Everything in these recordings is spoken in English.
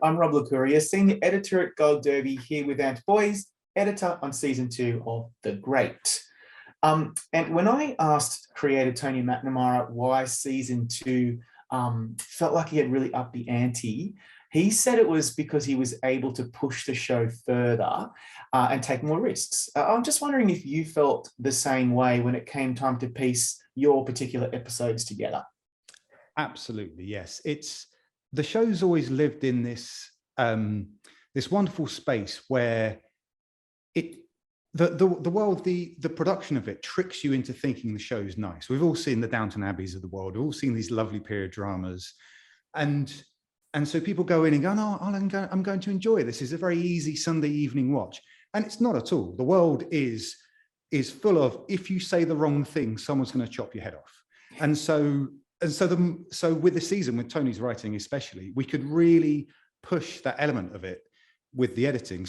I'm Rob LaCouria, Senior Editor at Gold Derby, here with Ant Boys, editor on season 2 of The Great. And when I asked creator Tony McNamara why season 2 felt like he had really upped the ante, he said it was because he was able to push the show further and take more risks. I'm just wondering if you felt the same way when it came time to piece your particular episodes together. Absolutely, yes. The show's always lived in this this wonderful space where the world, the production of it tricks you into thinking the show's nice. We've all seen the Downton Abbeys of the world. We've all seen these lovely period dramas, and so people go in and go, "No, I'm going to enjoy this. It's a very easy Sunday evening watch," and it's not at all. The world is full of, if you say the wrong thing, someone's going to chop your head off, and so with the season, with Tony's writing especially, we could really push that element of it with the editing.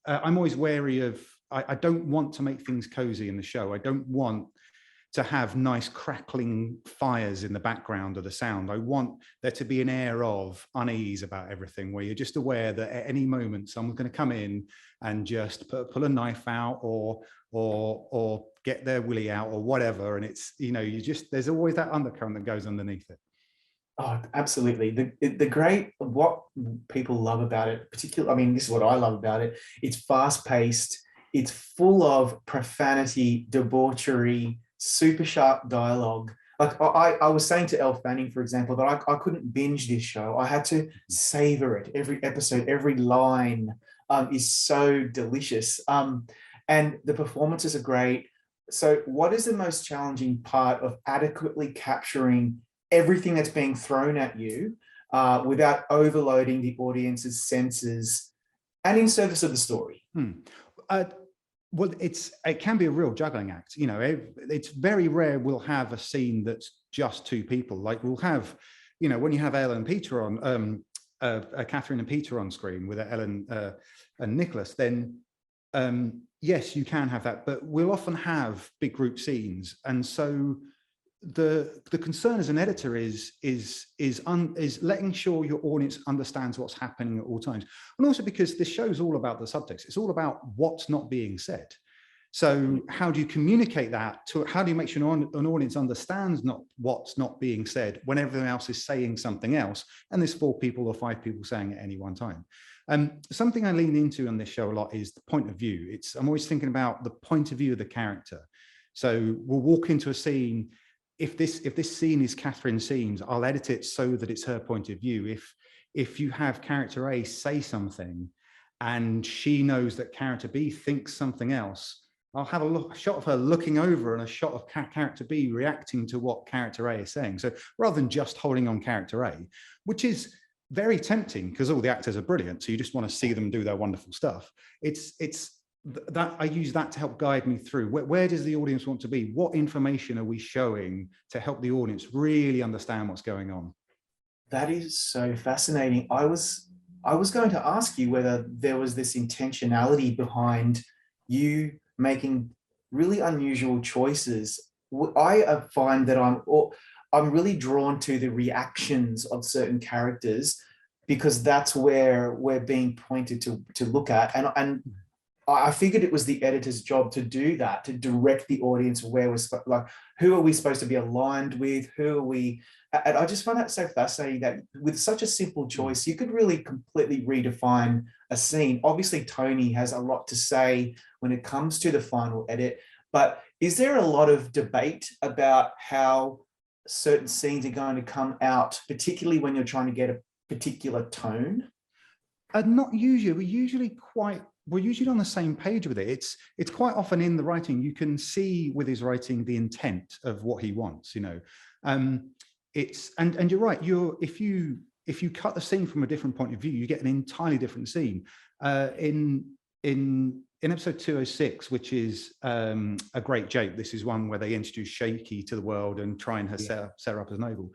I'm always wary of, I don't want to make things cozy in the show. I don't want to have nice crackling fires in the background of the sound. I want there to be an air of unease about everything, where you're just aware that at any moment someone's going to come in and just pull a knife out or get their willy out or whatever, and it's, there's always that undercurrent that goes underneath it. Oh, absolutely. The Great, what people love about it, particularly, this is what I love about it. It's fast-paced. It's full of profanity, debauchery, super sharp dialogue. Like I was saying to Elle Fanning, for example, that I couldn't binge this show. I had to savor it. Every episode, every line is so delicious. And the performances are great. So what is the most challenging part of adequately capturing everything that's being thrown at you without overloading the audience's senses and in service of the story? Well, it can be a real juggling act. It's very rare we'll have a scene that's just two people. Like we'll have, when you have Ellen and Peter on, Catherine and Peter on screen with Ellen and Nicholas, then yes, you can have that, but we'll often have big group scenes, and so the concern as an editor is letting sure your audience understands what's happening at all times, and also because this show's all about the subtext. It's all about what's not being said. So how do you communicate that how do you make sure an audience understands what's not being said when everything else is saying something else, and there's 4 people or 5 people saying it at any one time? Something I lean into on this show a lot is the point of view. I'm always thinking about the point of view of the character. So we'll walk into a scene. If this scene is Catherine's scenes, I'll edit it so that it's her point of view. If you have character A say something and she knows that character B thinks something else, I'll have a shot of her looking over and a shot of character B reacting to what character A is saying. So rather than just holding on character A, which is very tempting because all the actors are brilliant, so you just want to see them do their wonderful stuff. It's that I use that to help guide me through where does the audience want to be? What information are we showing to help the audience really understand what's going on? That is so fascinating. I was going to ask you whether there was this intentionality behind you making really unusual choices. I find that I'm really drawn to the reactions of certain characters because that's where we're being pointed to look at, and I figured it was the editor's job to do that, to direct the audience where we're who are we supposed to be aligned with? Who are we? And I just find that so fascinating that with such a simple choice, you could really completely redefine a scene. Obviously, Tony has a lot to say when it comes to the final edit, but is there a lot of debate about how certain scenes are going to come out, particularly when you're trying to get a particular tone? Not usually. We're usually on the same page with it. It's quite often in the writing. You can see with his writing the intent of what he wants. It's and you're right. If you cut the scene from a different point of view, you get an entirely different scene. In episode 206, which is a great joke. This is one where they introduce Shaky to the world and try and set her up as noble.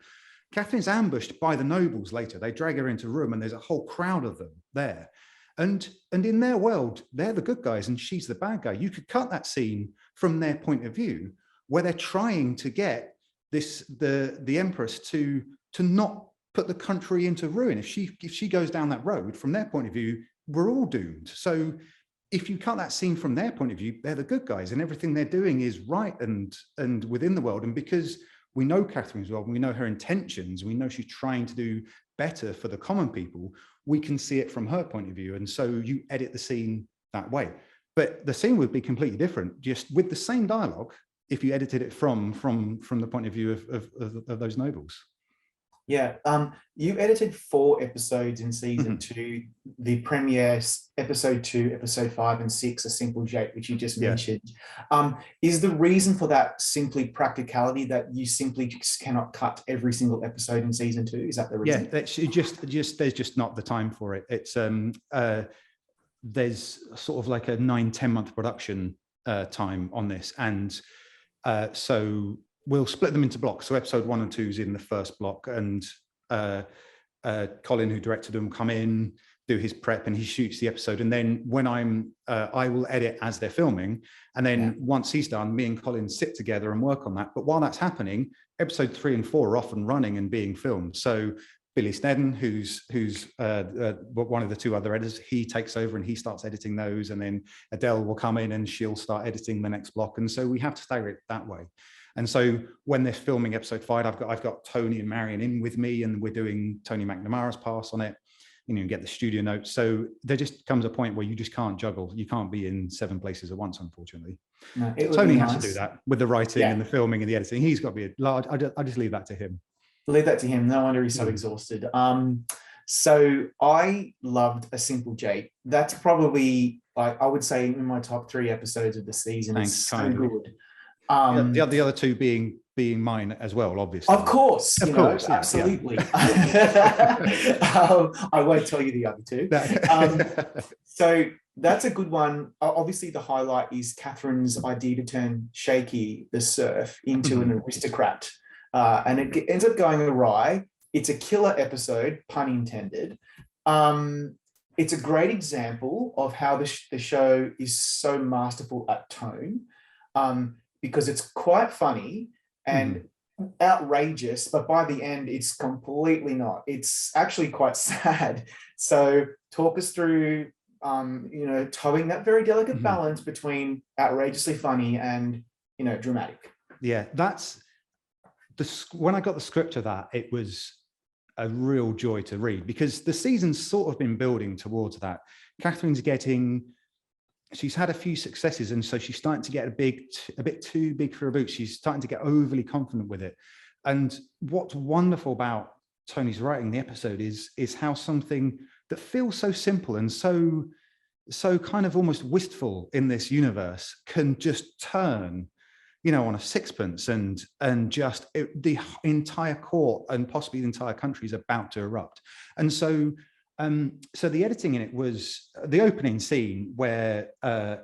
Catherine's ambushed by the nobles later. They drag her into a room and there's a whole crowd of them there. And in their world, they're the good guys and she's the bad guy. You could cut that scene from their point of view where they're trying to get the Empress to not put the country into ruin. If she goes down that road, from their point of view, we're all doomed. So if you cut that scene from their point of view, they're the good guys, and everything they're doing is right and within the world. And because we know Catherine's well, we know her intentions, we know she's trying to do better for the common people, we can see it from her point of view. And so you edit the scene that way. But the scene would be completely different, just with the same dialogue, if you edited it from the point of view of those nobles. Yeah, you edited 4 episodes in season 2. The premiere episode 2, episode 5 and 6, A Simple Jake, which you just mentioned. Is the reason for that simply practicality, that you simply just cannot cut every single episode in season 2? Is that the reason? Yeah, that's just there's just not the time for it. It's there's sort of like a 9-10 month production time on this, and so we'll split them into blocks. So episode 1 and 2 is in the first block, and Colin, who directed them, come in, do his prep, and he shoots the episode. And then when I will edit as they're filming. And then once he's done, me and Colin sit together and work on that. But while that's happening, episode 3 and 4 are off and running and being filmed. So Billy Snedden, who's one of the 2 other editors, he takes over and he starts editing those. And then Adele will come in and she'll start editing the next block. And so we have to stagger it that way. And so when they're filming episode 5, I've got Tony and Marion in with me, and we're doing Tony McNamara's pass on it, get the studio notes. So there just comes a point where you just can't juggle. You can't be in 7 places at once, unfortunately. No, Tony has to do that with the writing and the filming and the editing. He's got to be large. I just leave that to him. Leave that to him. No wonder he's so exhausted. So I loved A Simple Jake. That's probably, I would say, in my top 3 episodes of the season. Thanks, it's so good. The other 2 being mine as well, obviously. Of course, absolutely. I won't tell you the other 2. So that's a good one. Obviously, the highlight is Catherine's idea to turn Shaky, the serf, into an aristocrat. And it ends up going awry. It's a killer episode, pun intended. It's a great example of how the show is so masterful at tone, because it's quite funny and outrageous, but by the end, it's completely not. It's actually quite sad. So talk us through, towing that very delicate balance between outrageously funny and, dramatic. Yeah, that's when I got the script of that, it was a real joy to read, because the season's sort of been building towards that. She's had a few successes, and so she's starting to get a bit too big for her boots. She's starting to get overly confident with it. And what's wonderful about Tony's writing the episode is how something that feels so simple and so kind of almost wistful in this universe can just turn, on a sixpence, and the entire court and possibly the entire country is about to erupt. And so the editing in it was the opening scene where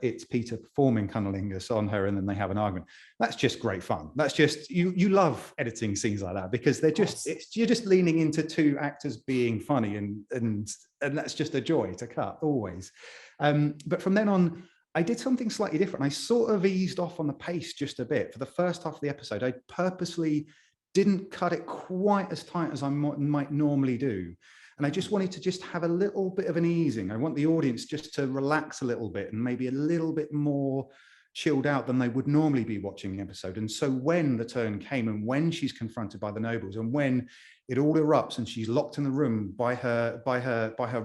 it's Peter performing cunnilingus on her, and then they have an argument. That's just great fun. That's just, you love editing scenes like that, because they're just, you're just leaning into 2 actors being funny, and that's just a joy to cut always. But from then on, I did something slightly different. I sort of eased off on the pace just a bit. For the first half of the episode, I purposely didn't cut it quite as tight as I might normally do. And I just wanted to just have a little bit of an easing. I want the audience just to relax a little bit and maybe a little bit more chilled out than they would normally be watching the episode. And so when the turn came, and when she's confronted by the nobles, and when it all erupts and she's locked in the room by her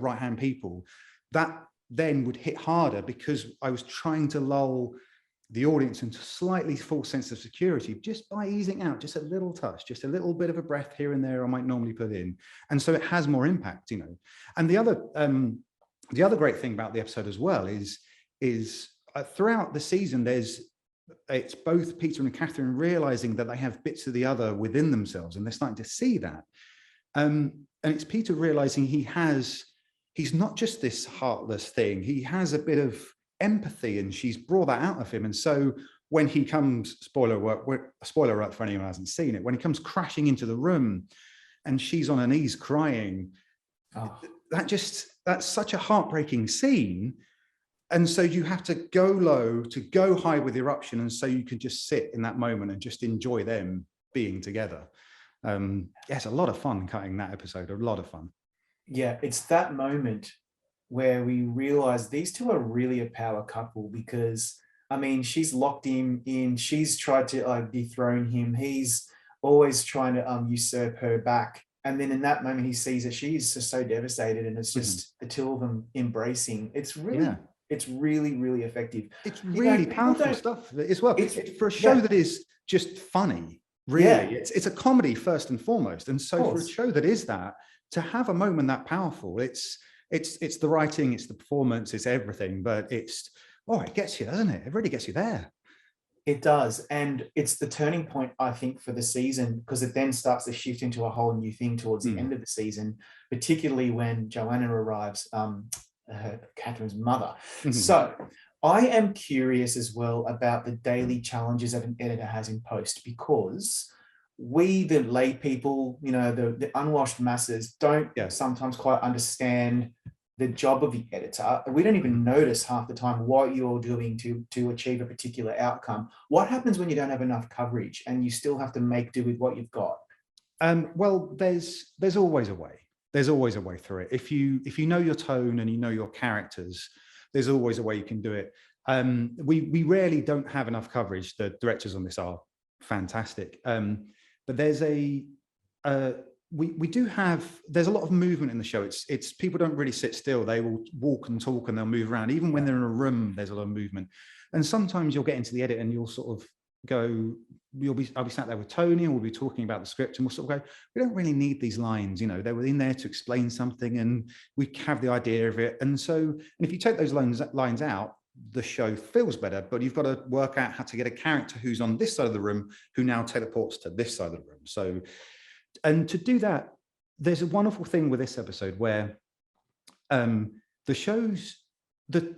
right-hand people, that then would hit harder, because I was trying to lull the audience into slightly false sense of security just by easing out, just a little touch, just a little bit of a breath here and there I might normally put in. And so it has more impact, And the other great thing about the episode as well is throughout the season, it's both Peter and Catherine realizing that they have bits of the other within themselves, and they're starting to see that. And it's Peter realizing he's not just this heartless thing, he has a bit of empathy, and she's brought that out of him. And so when he comes, spoiler alert for anyone who hasn't seen it, when he comes crashing into the room and she's on her knees crying, that's such a heartbreaking scene. And so you have to go low to go high with eruption, and so you can just sit in that moment and just enjoy them being together. Yeah, it's a lot of fun cutting that episode. A lot of fun. Yeah, it's that moment where we realize these two are really a power couple because, I mean, she's locked him in. She's tried to dethrone him. He's always trying to usurp her back. And then in that moment, he sees that she's just so devastated, and it's just the two of them embracing. Yeah, It's really, really effective. it's You know, really people powerful don't. stuff as well. It's For a show yeah, that is just funny, yeah, really, it's a comedy first and foremost. And of so for a course. show that is that, to have a moment that powerful, it's the writing, it's the performance, it's everything. But it gets you, doesn't it? It really gets you there. It does. And it's the turning point, I think, for the season, because it then starts to shift into a whole new thing towards the end of the season, particularly when Joanna arrives, Catherine's mother. Mhm. So I am curious as well about the daily challenges that an editor has in post, because we, the lay people, the unwashed masses, don't Yeah. sometimes quite understand the job of the editor. We don't even notice half the time what you're doing to achieve a particular outcome. What happens when you don't have enough coverage and you still have to make do with what you've got? Well, there's always a way. There's always a way through it. If you know your tone and you know your characters, there's always a way you can do it. We rarely don't have enough coverage. The directors on this are fantastic, but there's we do have, there's a lot of movement in the show. It's people don't really sit still. They will walk and talk and they'll move around. Even when they're in a room, there's a lot of movement. And sometimes you'll get into the edit and you'll sort of go, I'll be sat there with Tony and we'll be talking about the script and we'll sort of go, we don't really need these lines, they were in there to explain something and we have the idea of it. And if you take those lines out, the show feels better, but you've got to work out how to get a character who's on this side of the room who now teleports to this side of the room. So, and to do that, there's a wonderful thing with this episode where the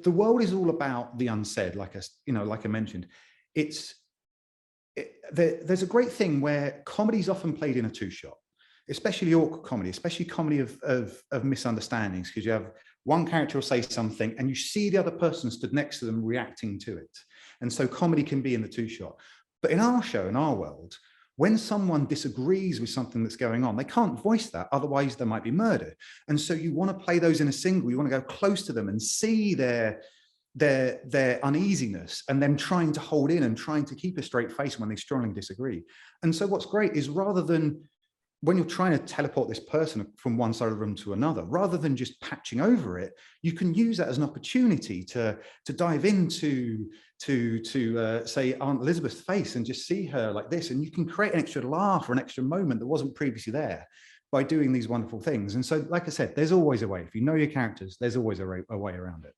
world is all about the unsaid, like I mentioned. There's a great thing where comedy is often played in a two-shot, especially awkward comedy, especially comedy of misunderstandings, because you have one character will say something and you see the other person stood next to them reacting to it. And so comedy can be in the two-shot. But in our show, in our world, when someone disagrees with something that's going on, they can't voice that, otherwise there might be murder. And so you want to play those in a single, you want to go close to them and see their uneasiness and them trying to hold in and trying to keep a straight face when they strongly disagree. And so what's great is, rather than when you're trying to teleport this person from one side of the room to another, rather than just patching over it, you can use that as an opportunity to dive into say Aunt Elizabeth's face and just see her like this, and you can create an extra laugh or an extra moment that wasn't previously there by doing these wonderful things. And so, like I said, there's always a way. If you know your characters, there's always a way around it.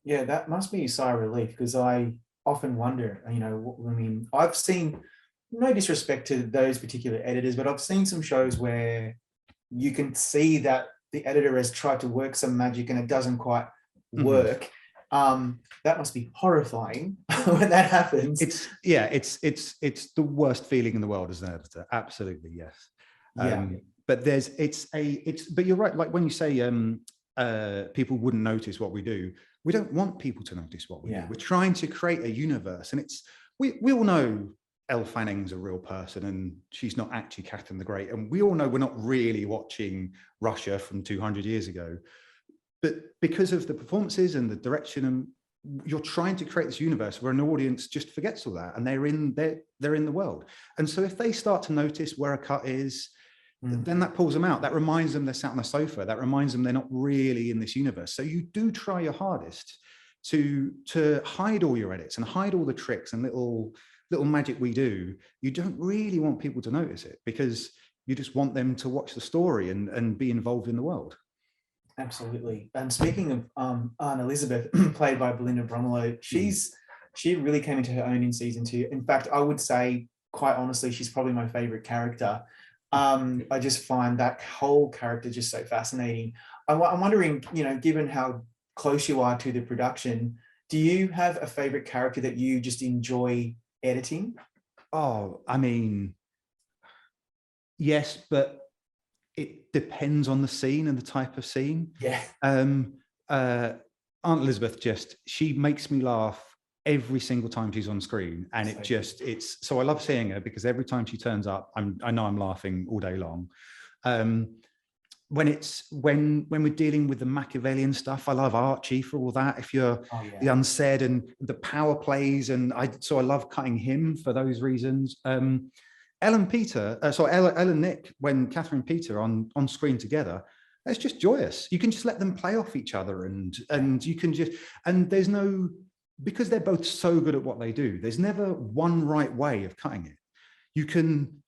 Yeah, that must be a sigh of relief, because I often wonder, I've seen, no disrespect to those particular editors, but I've seen some shows where you can see that the editor has tried to work some magic and it doesn't quite work. That must be horrifying when that happens. It's the worst feeling in the world as an editor. Absolutely, yes. But but you're right. Like when you say people wouldn't notice what we do, we don't want people to notice what we do. We're trying to create a universe, and we all know Elle Fanning's a real person and she's not actually Catherine the Great. And we all know we're not really watching Russia from 200 years ago. But because of the performances and the direction, and you're trying to create this universe where an audience just forgets all that and they're in the world. And so if they start to notice where a cut is, then that pulls them out. That reminds them they're sat on a sofa. That reminds them they're not really in this universe. So you do try your hardest to hide all your edits and hide all the tricks and little magic we do. You don't really want people to notice it, because you just want them to watch the story and be involved in the world. Absolutely. And speaking of Aunt Elizabeth, played by Belinda Bromelow, she really came into her own in season 2. In fact, I would say, quite honestly, she's probably my favorite character. I just find that whole character just so fascinating. I'm wondering, given how close you are to the production, do you have a favorite character that you just enjoy editing? Oh, I mean, yes, but it depends on the scene and the type of scene. Yeah. Aunt Elizabeth, she makes me laugh every single time she's on screen, and so I love seeing her, because every time she turns up, I know I'm laughing all day long. When we're dealing with the Machiavellian stuff, I love Archie for all that. If you're the unsaid and the power plays, and I love cutting him for those reasons. Ellen Nick, when Catherine Peter on screen together, it's just joyous. You can just let them play off each other, and you can just, and there's no, because they're both so good at what they do, there's never one right way of cutting it. You can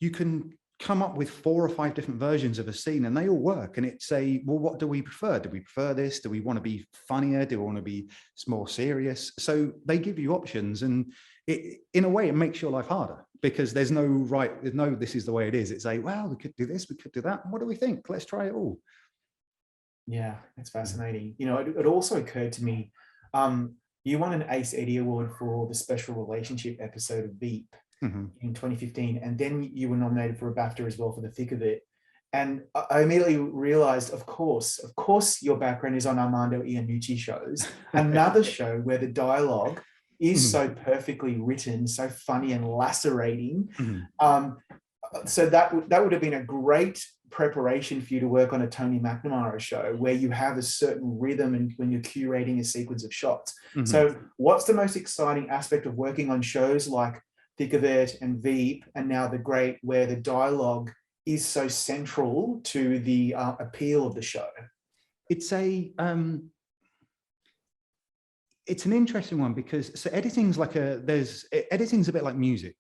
come up with 4 or 5 different versions of a scene, and they all work. And it's what do we prefer? Do we prefer this? Do we want to be funnier? Do we want to be more serious? So they give you options, and in a way, it makes your life harder, because there's no this is the way it is. It's well, we could do this, we could do that. What do we think? Let's try it all. Yeah, it's fascinating. It also occurred to me, you won an Ace Eddie Award for the special relationship episode of Veep. In 2015, and then you were nominated for a BAFTA as well for The Thick of It. And I immediately realized, of course, your background is on Armando Iannucci shows, another show where the dialogue is so perfectly written, so funny and lacerating. So that would have been a great preparation for you to work on a Tony McNamara show, where you have a certain rhythm and when you're curating a sequence of shots. So what's the most exciting aspect of working on shows like Thick of It and Veep, and now The Great, where the dialogue is so central to the appeal of the show? It's an interesting one, because editing's editing's a bit like music.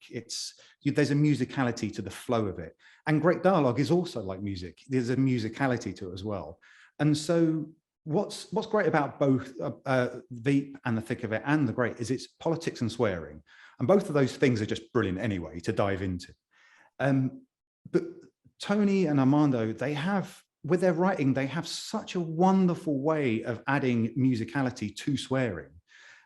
There's a musicality to the flow of it, and great dialogue is also like music. There's a musicality to it as well. And so what's great about both Veep and The Thick of It and The Great is it's politics and swearing. And both of those things are just brilliant anyway to dive into. But Tony and Armando, with their writing, they have such a wonderful way of adding musicality to swearing,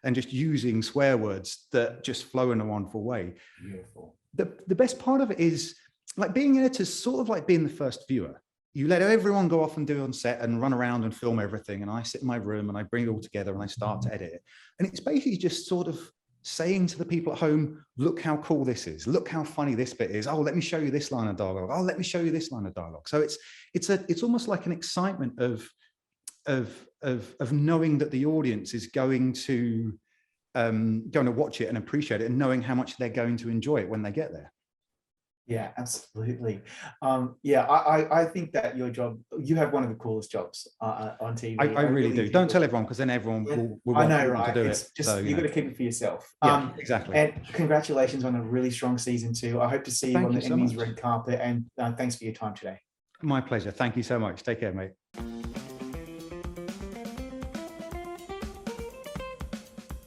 and just using swear words that just flow in a wonderful way. Beautiful. The best part of it is like being editor, sort of like being the first viewer. You let everyone go off and do it on set and run around and film everything. And I sit in my room and I bring it all together and I start to edit it. And it's basically just sort of saying to the people at home, look how cool this is. Look how funny this bit is. Oh, let me show you this line of dialogue. Oh, let me show you this line of dialogue. So it's almost like an excitement of knowing that the audience is going to watch it and appreciate it, and knowing how much they're going to enjoy it when they get there. Yeah, absolutely. I think that you have one of the coolest jobs on TV. I really do. Don't tell everyone, because then everyone will want to do it. Just, you've got to keep it for yourself. Yeah, exactly. And congratulations on a really strong season 2. I hope to see you on the Emmys red carpet, and thanks for your time today. My pleasure. Thank you so much. Take care, mate.